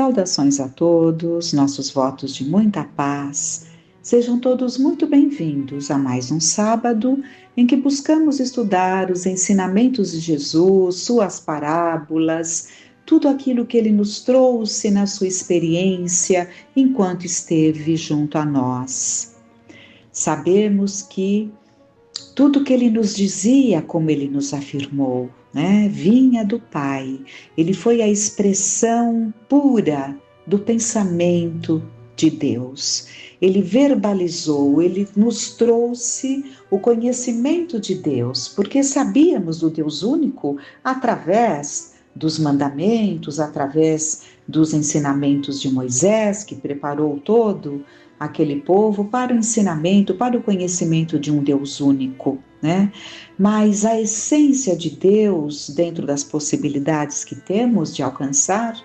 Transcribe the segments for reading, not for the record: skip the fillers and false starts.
Saudações a todos, nossos votos de muita paz. Sejam todos muito bem-vindos a mais um sábado em que buscamos estudar os ensinamentos de Jesus, suas parábolas, tudo aquilo que ele nos trouxe na sua experiência enquanto esteve junto a nós. Sabemos que tudo que ele nos dizia, como ele nos afirmou, vinha do Pai. Ele foi a expressão pura do pensamento de Deus. Ele verbalizou, ele nos trouxe o conhecimento de Deus, porque sabíamos do Deus único através dos mandamentos, através dos ensinamentos de Moisés, que preparou todo aquele povo para o ensinamento, para o conhecimento de um Deus único, Mas a essência de Deus, dentro das possibilidades que temos de alcançar,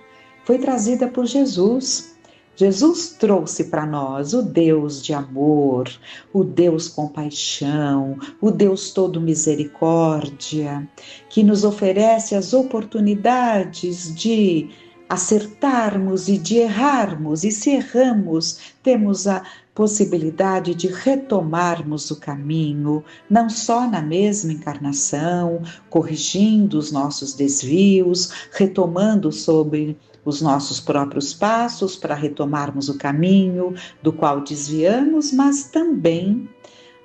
foi trazida por Jesus. Jesus trouxe para nós o Deus de amor, o Deus compaixão, o Deus todo misericórdia, que nos oferece as oportunidades de acertarmos e de errarmos, e se erramos, temos a possibilidade de retomarmos o caminho, não só na mesma encarnação, corrigindo os nossos desvios, retomando sobre os nossos próprios passos para retomarmos o caminho do qual desviamos, mas também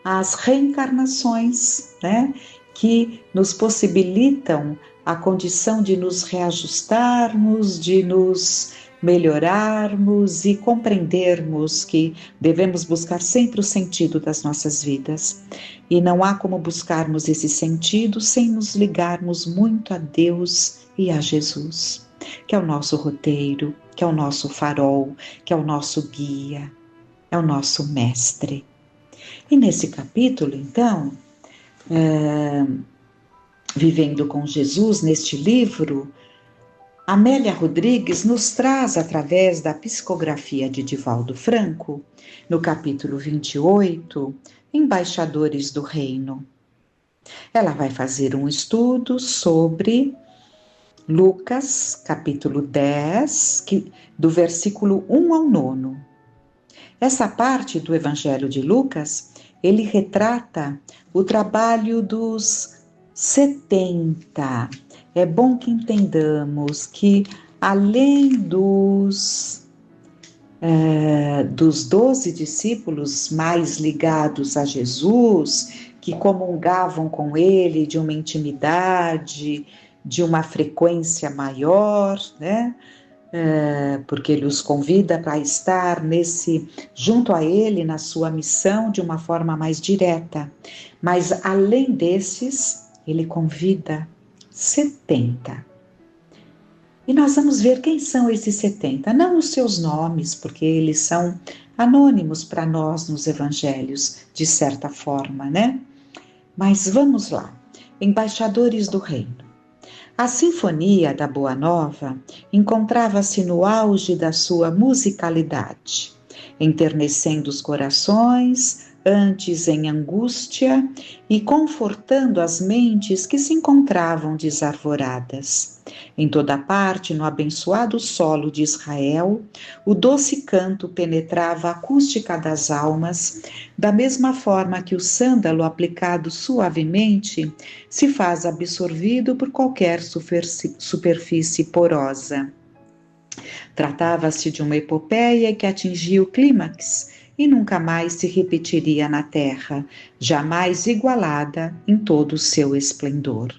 as reencarnações, que nos possibilitam a condição de nos reajustarmos, de nos melhorarmos e compreendermos que devemos buscar sempre o sentido das nossas vidas. E não há como buscarmos esse sentido sem nos ligarmos muito a Deus e a Jesus, que é o nosso roteiro, que é o nosso farol, que é o nosso guia, é o nosso mestre. E nesse capítulo, então, Vivendo com Jesus, neste livro, Amélia Rodrigues nos traz, através da psicografia de Divaldo Franco, no capítulo 28, Embaixadores do Reino. Ela vai fazer um estudo sobre Lucas, capítulo 10, do versículo 1 ao 9. Essa parte do Evangelho de Lucas, ele retrata o trabalho dos 70. É bom que entendamos que, além dos 12 discípulos mais ligados a Jesus, que comungavam com ele de uma intimidade, de uma frequência maior, porque ele os convida para estar junto a ele na sua missão de uma forma mais direta. Mas além desses, ele convida 70. E nós vamos ver quem são esses 70, não os seus nomes, porque eles são anônimos para nós nos evangelhos, de certa forma, Mas vamos lá, embaixadores do reino. A Sinfonia da Boa Nova encontrava-se no auge da sua musicalidade, enternecendo os corações, antes em angústia, e confortando as mentes que se encontravam desarvoradas. Em toda parte, no abençoado solo de Israel, o doce canto penetrava a acústica das almas, da mesma forma que o sândalo aplicado suavemente se faz absorvido por qualquer superfície porosa. Tratava-se de uma epopeia que atingia o clímax e nunca mais se repetiria na terra, jamais igualada em todo o seu esplendor.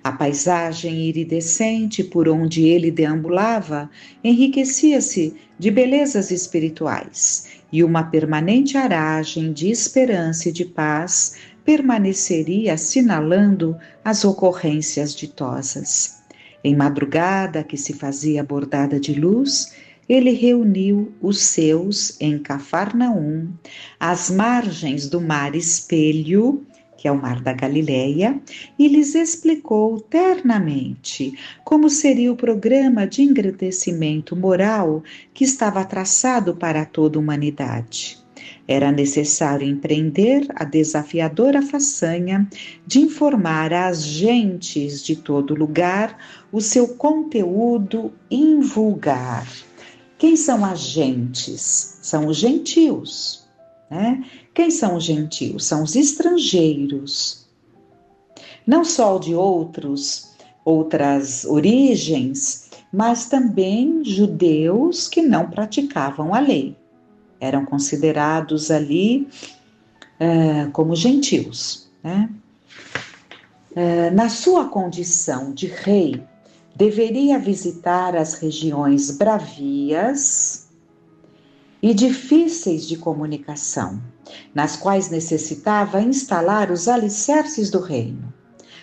A paisagem iridescente por onde ele deambulava enriquecia-se de belezas espirituais, e uma permanente aragem de esperança e de paz permaneceria assinalando as ocorrências ditosas. Em madrugada que se fazia bordada de luz, ele reuniu os seus em Cafarnaum, às margens do mar Espelho, que é o mar da Galileia, e lhes explicou ternamente como seria o programa de engrandecimento moral que estava traçado para toda a humanidade. Era necessário empreender a desafiadora façanha de informar às gentes de todo lugar o seu conteúdo invulgar. Quem são as gentes? São os gentios, né? Quem são os gentios? São os estrangeiros. Não só de outras origens, mas também judeus que não praticavam a lei. Eram considerados ali como gentios, né? Na sua condição de rei, deveria visitar as regiões bravias e difíceis de comunicação, nas quais necessitava instalar os alicerces do reino.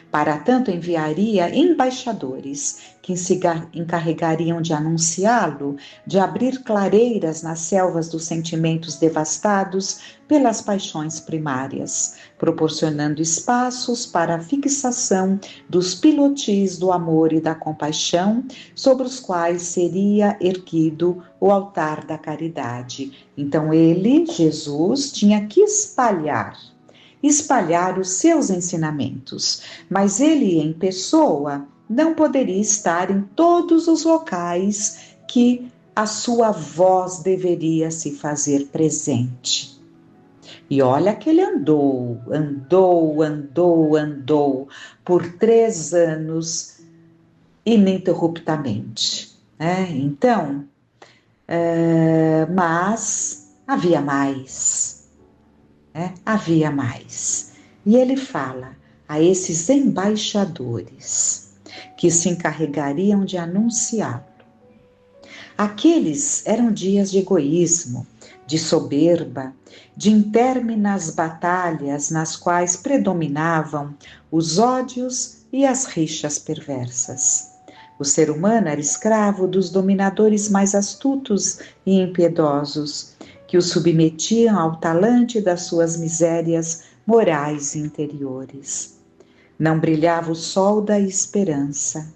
Para tanto, enviaria embaixadores que se encarregariam de anunciá-lo, de abrir clareiras nas selvas dos sentimentos devastados pelas paixões primárias, proporcionando espaços para a fixação dos pilotis do amor e da compaixão, sobre os quais seria erguido o altar da caridade. Então ele, Jesus, tinha que espalhar os seus ensinamentos, mas ele em pessoa não poderia estar em todos os locais que a sua voz deveria se fazer presente. E olha que ele andou por 3 anos ininterruptamente, né? Então, mas havia mais. Havia mais. E ele fala a esses embaixadores que se encarregariam de anunciá-lo. Aqueles eram dias de egoísmo, de soberba, de interminas batalhas nas quais predominavam os ódios e as rixas perversas. O ser humano era escravo dos dominadores mais astutos e impiedosos, que o submetiam ao talante das suas misérias morais interiores. Não brilhava o sol da esperança,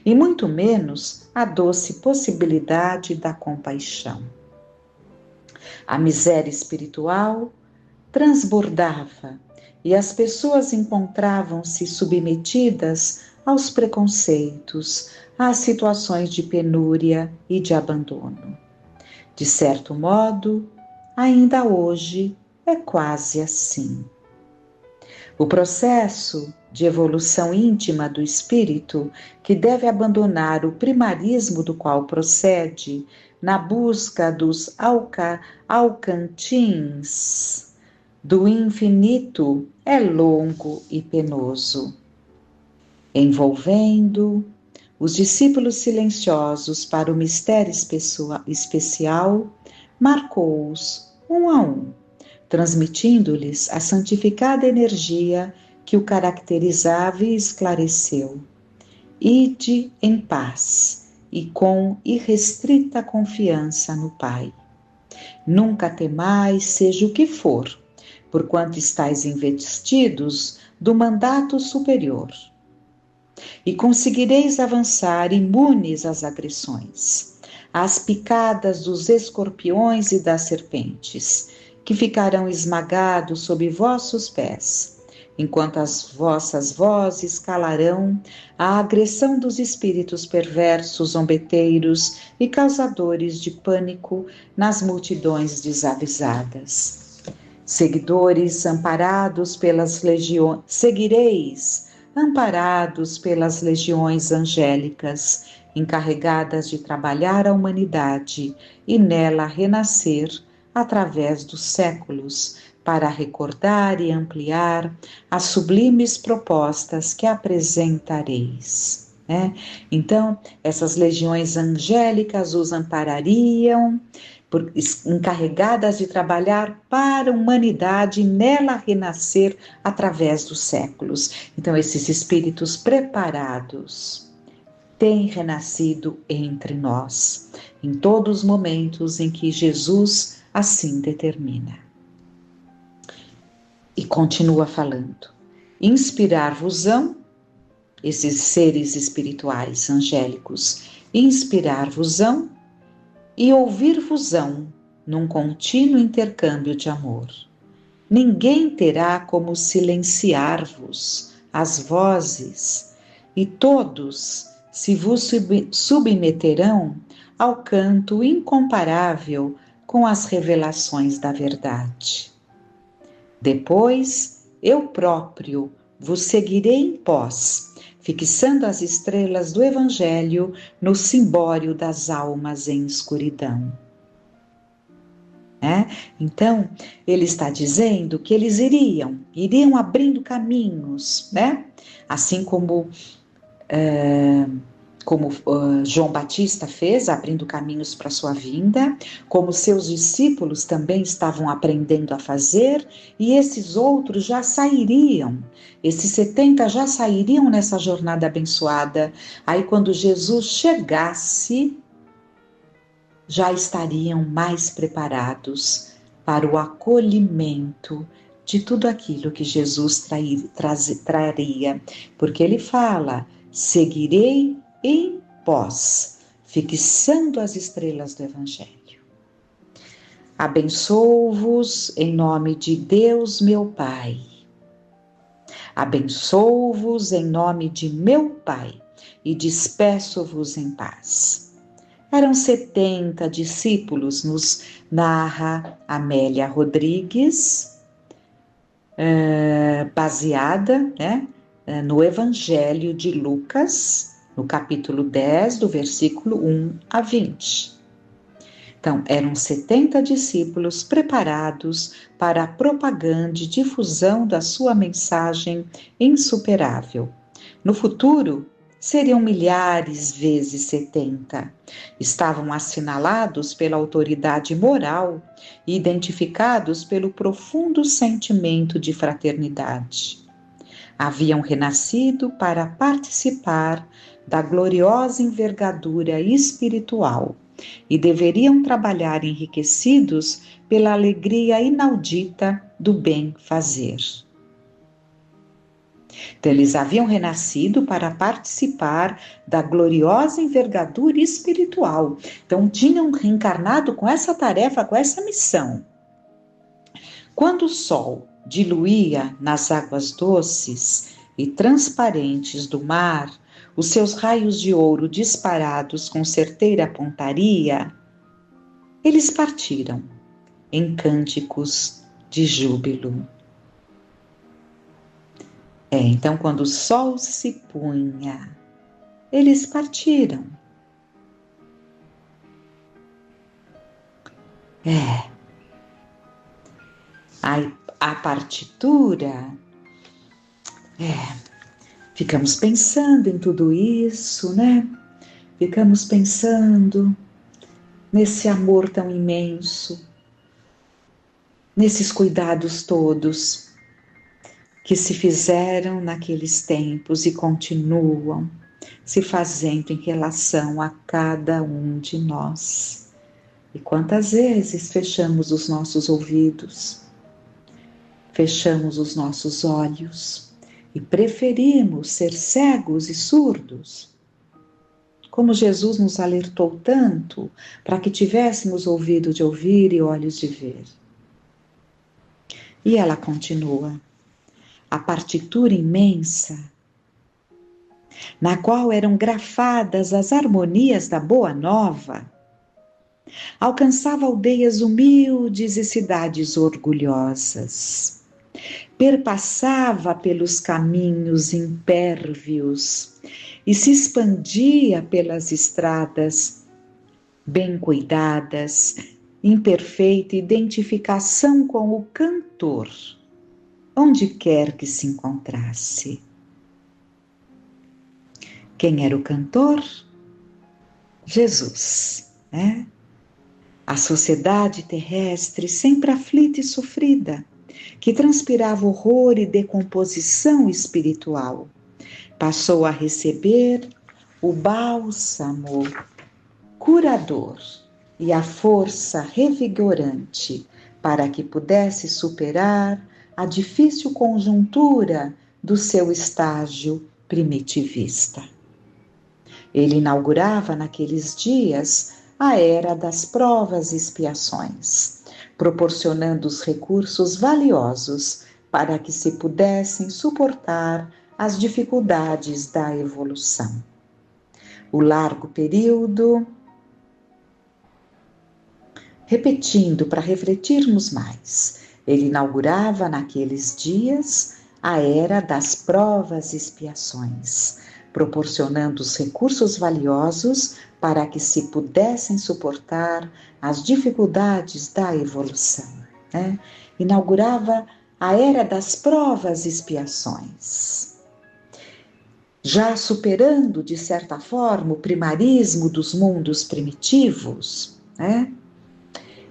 e muito menos a doce possibilidade da compaixão. A miséria espiritual transbordava, e as pessoas encontravam-se submetidas aos preconceitos, às situações de penúria e de abandono. De certo modo, ainda hoje é quase assim. O processo de evolução íntima do espírito, que deve abandonar o primarismo do qual procede, na busca dos alcantins do infinito, é longo e penoso, envolvendo os discípulos silenciosos para o mistério especial, marcou-os um a um, transmitindo-lhes a santificada energia que o caracterizava e esclareceu. Ide em paz e com irrestrita confiança no Pai. Nunca temais, seja o que for, porquanto estáis investidos do mandato superior. E conseguireis avançar imunes às agressões, às picadas dos escorpiões e das serpentes, que ficarão esmagados sob vossos pés, enquanto as vossas vozes calarão a agressão dos espíritos perversos, zombeteiros e causadores de pânico nas multidões desavisadas. Seguireis amparados pelas legiões angélicas, encarregadas de trabalhar a humanidade e nela renascer através dos séculos, para recordar e ampliar as sublimes propostas que apresentareis. Então, essas legiões angélicas os amparariam, encarregadas de trabalhar para a humanidade e nela renascer através dos séculos. Então, esses espíritos preparados têm renascido entre nós, em todos os momentos em que Jesus assim determina. E continua falando: inspirar-vos-ão, esses seres espirituais angélicos, inspirar-vos-ão e ouvir-vos-ão num contínuo intercâmbio de amor. Ninguém terá como silenciar-vos as vozes, e todos se vos submeterão ao canto incomparável com as revelações da verdade. Depois, eu próprio vos seguirei em pós, fixando as estrelas do Evangelho no cimbório das almas em escuridão. Então, ele está dizendo que eles iriam abrindo caminhos, né? Assim como João Batista fez, abrindo caminhos para a sua vinda, como seus discípulos também estavam aprendendo a fazer, e esses outros já sairiam, esses 70 já sairiam nessa jornada abençoada. Aí quando Jesus chegasse, já estariam mais preparados para o acolhimento de tudo aquilo que Jesus traria, porque ele fala: seguirei em pós, fixando as estrelas do Evangelho. Abençoo-vos em nome de Deus meu Pai. Abençoo-vos em nome de meu Pai e despeço-vos em paz. Eram 70 discípulos, nos narra Amélia Rodrigues, baseada, no Evangelho de Lucas, no capítulo 10, do versículo 1 a 20. Então, eram 70 discípulos preparados para a propaganda e difusão da sua mensagem insuperável. No futuro, seriam milhares vezes 70. Estavam assinalados pela autoridade moral e identificados pelo profundo sentimento de fraternidade. Haviam renascido para participar da gloriosa envergadura espiritual e deveriam trabalhar enriquecidos pela alegria inaudita do bem fazer. Então, eles haviam renascido para participar da gloriosa envergadura espiritual. Então, tinham reencarnado com essa tarefa, com essa missão. Quando o sol diluía nas águas doces e transparentes do mar os seus raios de ouro disparados com certeira pontaria, eles partiram em cânticos de júbilo. Então, quando o sol se punha, eles partiram. A partitura, ficamos pensando em tudo isso, né? Ficamos pensando nesse amor tão imenso, nesses cuidados todos que se fizeram naqueles tempos e continuam se fazendo em relação a cada um de nós. E quantas vezes fechamos os nossos ouvidos, fechamos os nossos olhos e preferimos ser cegos e surdos, como Jesus nos alertou tanto para que tivéssemos ouvido de ouvir e olhos de ver. E ela continua. A partitura imensa, na qual eram grafadas as harmonias da Boa Nova, alcançava aldeias humildes e cidades orgulhosas, perpassava pelos caminhos impérvios e se expandia pelas estradas bem cuidadas, em perfeita identificação com o cantor, onde quer que se encontrasse. Quem era o cantor? Jesus, né? A sociedade terrestre sempre aflita e sofrida, que transpirava horror e decomposição espiritual, passou a receber o bálsamo curador e a força revigorante para que pudesse superar a difícil conjuntura do seu estágio primitivista. Ele inaugurava naqueles dias a era das provas e expiações, proporcionando os recursos valiosos para que se pudessem suportar as dificuldades da evolução. O largo período repetindo para refletirmos mais. Ele inaugurava naqueles dias a era das provas e expiações, proporcionando os recursos valiosos para que se pudessem suportar as dificuldades da evolução. Né? Inaugurava a era das provas e expiações, já superando, de certa forma, o primarismo dos mundos primitivos, né?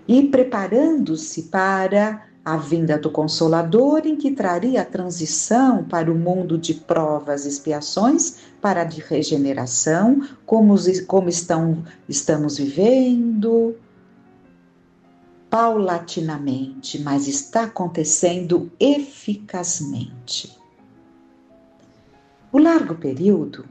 E preparando-se para a vinda do Consolador, em que traria a transição para o mundo de provas e expiações, para a de regeneração, como estamos vivendo, paulatinamente, mas está acontecendo eficazmente. O largo período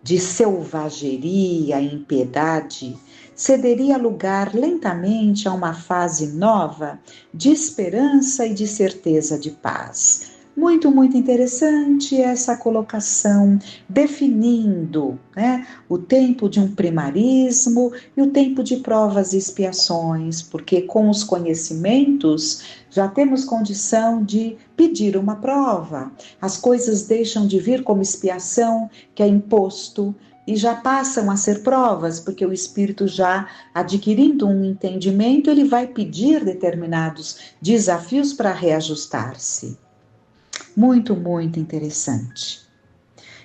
de selvageria e impiedade cederia lugar lentamente a uma fase nova de esperança e de certeza de paz. Muito, muito interessante essa colocação, definindo, né, o tempo de um primarismo e o tempo de provas e expiações, porque com os conhecimentos já temos condição de pedir uma prova. As coisas deixam de vir como expiação, que é imposto, e já passam a ser provas, porque o espírito, já adquirindo um entendimento, ele vai pedir determinados desafios para reajustar-se. Muito, muito interessante.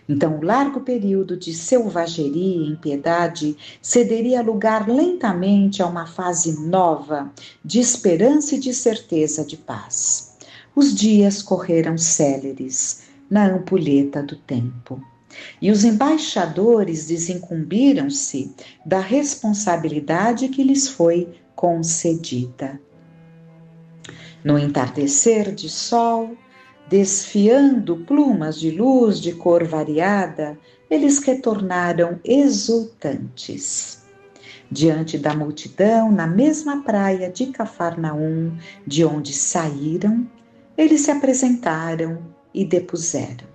Então, o largo período de selvageria e impiedade cederia lugar lentamente a uma fase nova de esperança e de certeza de paz. Os dias correram céleres na ampulheta do tempo, e os embaixadores desincumbiram-se da responsabilidade que lhes foi concedida. No entardecer de sol, desfiando plumas de luz de cor variada, eles retornaram exultantes. Diante da multidão, na mesma praia de Cafarnaum, de onde saíram, eles se apresentaram e depuseram.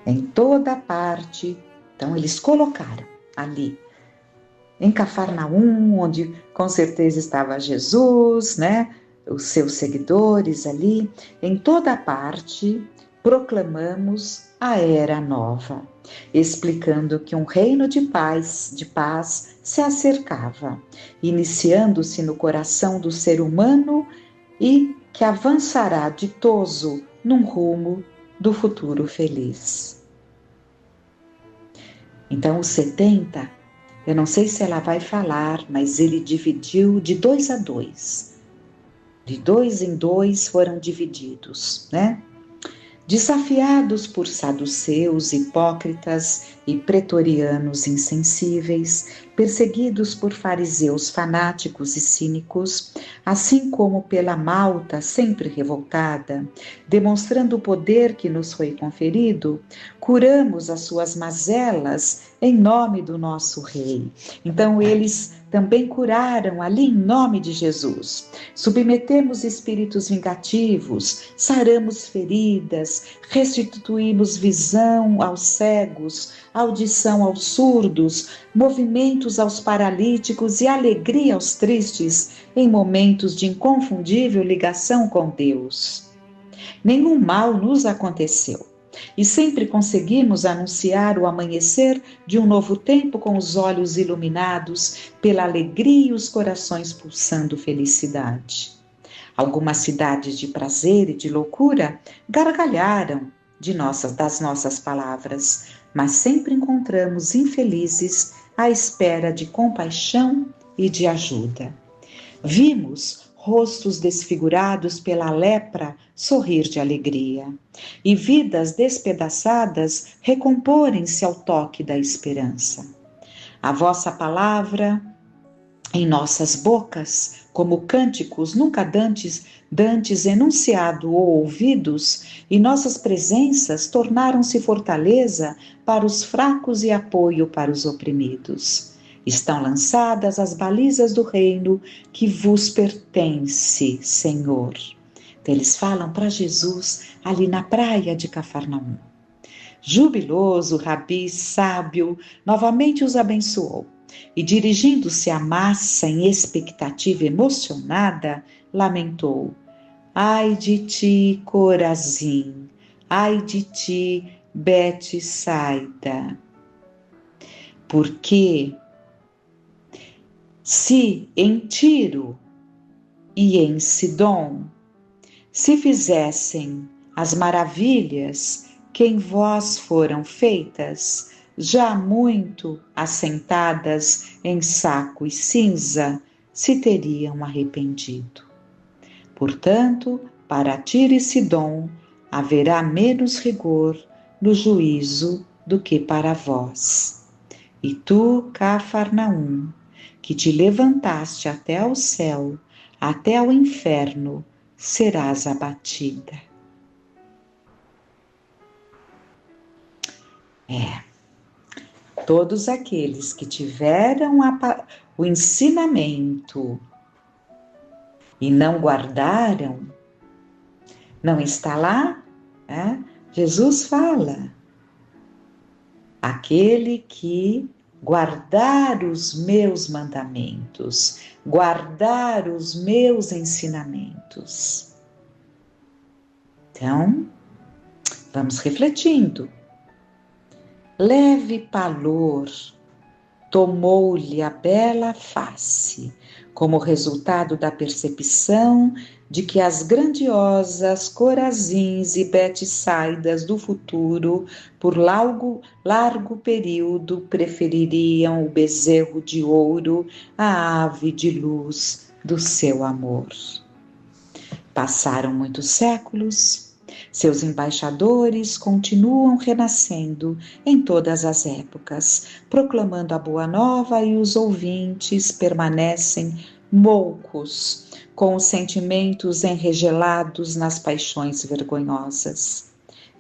Em toda parte, então eles colocaram ali, em Cafarnaum, onde com certeza estava Jesus, né? Os seus seguidores ali, em toda parte, proclamamos a era nova, explicando que um reino de paz se acercava, iniciando-se no coração do ser humano e que avançará ditoso num rumo do futuro feliz. Então, os 70, eu não sei se ela vai falar, mas ele dividiu de 2 a 2. De 2 em 2 foram divididos, né? Desafiados por saduceus, hipócritas e pretorianos insensíveis, perseguidos por fariseus fanáticos e cínicos, assim como pela Malta sempre revoltada, demonstrando o poder que nos foi conferido, curamos as suas mazelas em nome do nosso Rei. Então eles também curaram ali em nome de Jesus. Submetemos espíritos vingativos, saramos feridas, restituímos visão aos cegos, audição aos surdos, movimentos aos paralíticos e alegria aos tristes em momentos de inconfundível ligação com Deus. Nenhum mal nos aconteceu. E sempre conseguimos anunciar o amanhecer de um novo tempo com os olhos iluminados pela alegria e os corações pulsando felicidade. Algumas cidades de prazer e de loucura gargalharam das nossas palavras, mas sempre encontramos infelizes à espera de compaixão e de ajuda. Vimos rostos desfigurados pela lepra sorrir de alegria, e vidas despedaçadas recomporem-se ao toque da esperança. A vossa palavra em nossas bocas, como cânticos nunca dantes enunciado ou ouvidos, e nossas presenças tornaram-se fortaleza para os fracos e apoio para os oprimidos. Estão lançadas as balizas do reino que vos pertence, Senhor. Então, eles falam para Jesus ali na praia de Cafarnaum. Jubiloso, Rabi, sábio, novamente os abençoou. e, dirigindo-se à massa em expectativa emocionada, lamentou: Ai de ti, Corazim! Ai de ti, Betsaida! Porque se em Tiro e em Sidom se fizessem as maravilhas que em vós foram feitas, já muito assentadas em saco e cinza, se teriam arrependido. Portanto, para Tiro e Sidom haverá menos rigor no juízo do que para vós. E tu, Cafarnaum, que te levantaste até ao céu, até ao inferno, serás abatida. Todos aqueles que tiveram o ensinamento e não guardaram, não está lá? Jesus fala, aquele que guardar os meus mandamentos, guardar os meus ensinamentos. Então, vamos refletindo. Leve palor tomou-lhe a bela face, como resultado da percepção de que as grandiosas Corazins e Betsaidas do futuro, por largo período, prefeririam o bezerro de ouro à ave de luz do seu amor. Passaram muitos séculos, seus embaixadores continuam renascendo em todas as épocas, proclamando a boa nova e os ouvintes permanecem moucos, com os sentimentos enregelados nas paixões vergonhosas.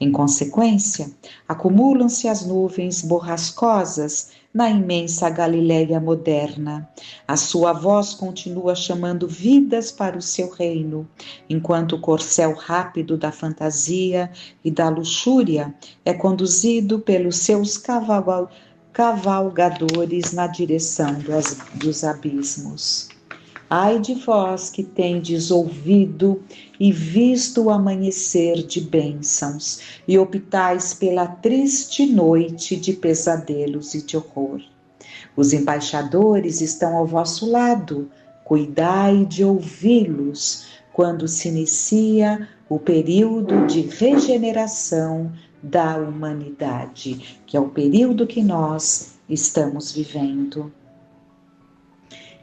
Em consequência, acumulam-se as nuvens borrascosas na imensa Galileia moderna. A sua voz continua chamando vidas para o seu reino, enquanto o corcel rápido da fantasia e da luxúria é conduzido pelos seus cavalgadores na direção dos abismos. Ai de vós que tendes ouvido e visto o amanhecer de bênçãos, e optais pela triste noite de pesadelos e de horror. Os embaixadores estão ao vosso lado, cuidai de ouvi-los quando se inicia o período de regeneração da humanidade, que é o período que nós estamos vivendo.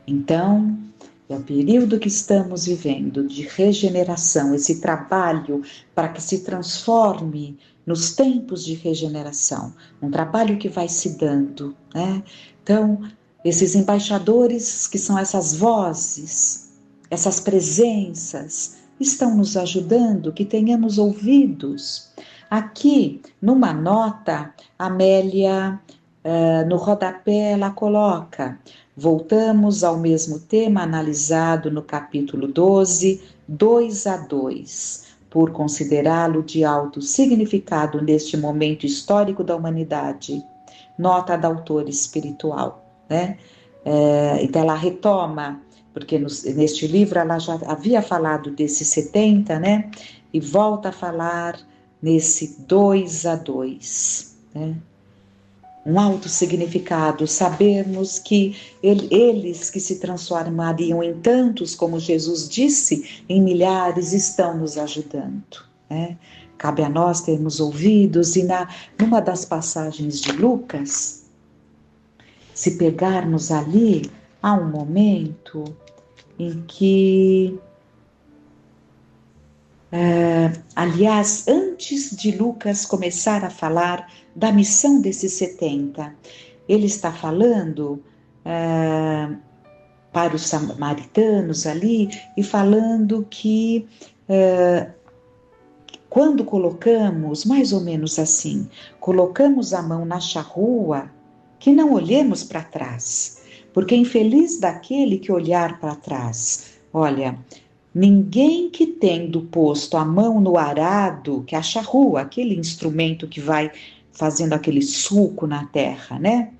Então, é o período que estamos vivendo de regeneração, esse trabalho para que se transforme nos tempos de regeneração, um trabalho que vai se dando, né? Então, esses embaixadores que são essas vozes, essas presenças, estão nos ajudando, que tenhamos ouvidos. Aqui, numa nota, Amélia, no rodapé, ela coloca: voltamos ao mesmo tema analisado no capítulo 12, 2 a 2, por considerá-lo de alto significado neste momento histórico da humanidade. Nota da autora espiritual, né? Então ela retoma, porque neste livro ela já havia falado desse 70, né? E volta a falar nesse 2 a 2, né? Um alto significado, sabermos que eles que se transformariam em tantos, como Jesus disse, em milhares, estão nos ajudando, né? Cabe a nós termos ouvidos e numa das passagens de Lucas, se pegarmos ali, há um momento em que, aliás, antes de Lucas começar a falar da missão desses 70, ele está falando para os samaritanos ali e falando que quando colocamos, mais ou menos assim, colocamos a mão na charrua, que não olhemos para trás, porque infeliz daquele que olhar para trás. Olha, ninguém que tendo posto a mão no arado, que é a charrua, aquele instrumento que vai fazendo aquele sulco na terra, né?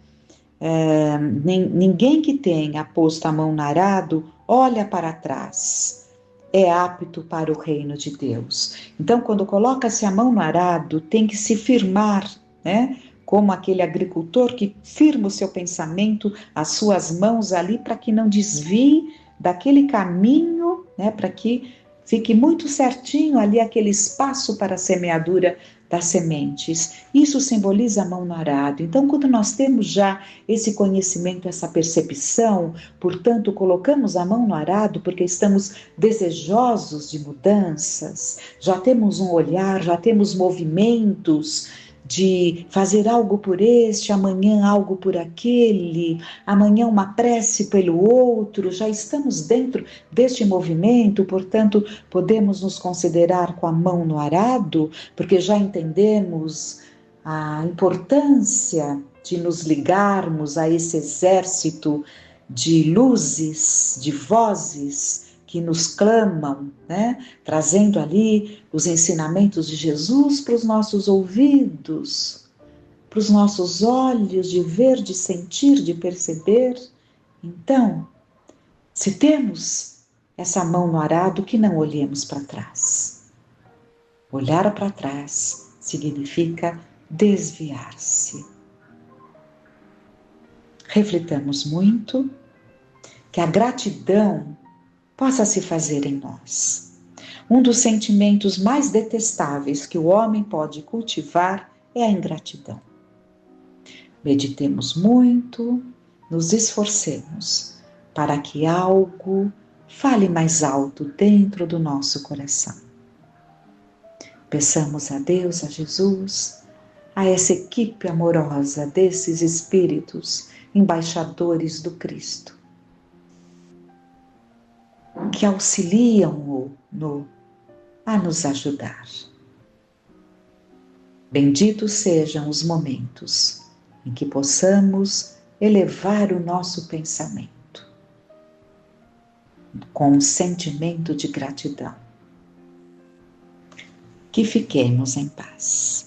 Ninguém que tenha posto a mão no arado olha para trás, é apto para o reino de Deus. Então, quando coloca-se a mão no arado, tem que se firmar, né? Como aquele agricultor que firma o seu pensamento, as suas mãos ali, para que não desvie daquele caminho, né? Para que fique muito certinho ali aquele espaço para a semeadura das sementes. Isso simboliza a mão no arado. Então, quando nós temos já esse conhecimento, essa percepção, portanto, colocamos a mão no arado porque estamos desejosos de mudanças, já temos um olhar, já temos movimentos de fazer algo por este, amanhã algo por aquele, amanhã uma prece pelo outro, já estamos dentro deste movimento, portanto, podemos nos considerar com a mão no arado, porque já entendemos a importância de nos ligarmos a esse exército de luzes, de vozes que nos clamam, né? Trazendo ali os ensinamentos de Jesus para os nossos ouvidos, para os nossos olhos de ver, de sentir, de perceber. Então, se temos essa mão no arado, que não olhemos para trás. Olhar para trás significa desviar-se. Reflitamos muito, que a gratidão possa se fazer em nós. Um dos sentimentos mais detestáveis que o homem pode cultivar é a ingratidão. Meditemos muito, nos esforcemos para que algo fale mais alto dentro do nosso coração. Peçamos a Deus, a Jesus, a essa equipe amorosa desses espíritos, embaixadores do Cristo, que auxiliam-o a nos ajudar. Benditos sejam os momentos em que possamos elevar o nosso pensamento com um sentimento de gratidão. Que fiquemos em paz.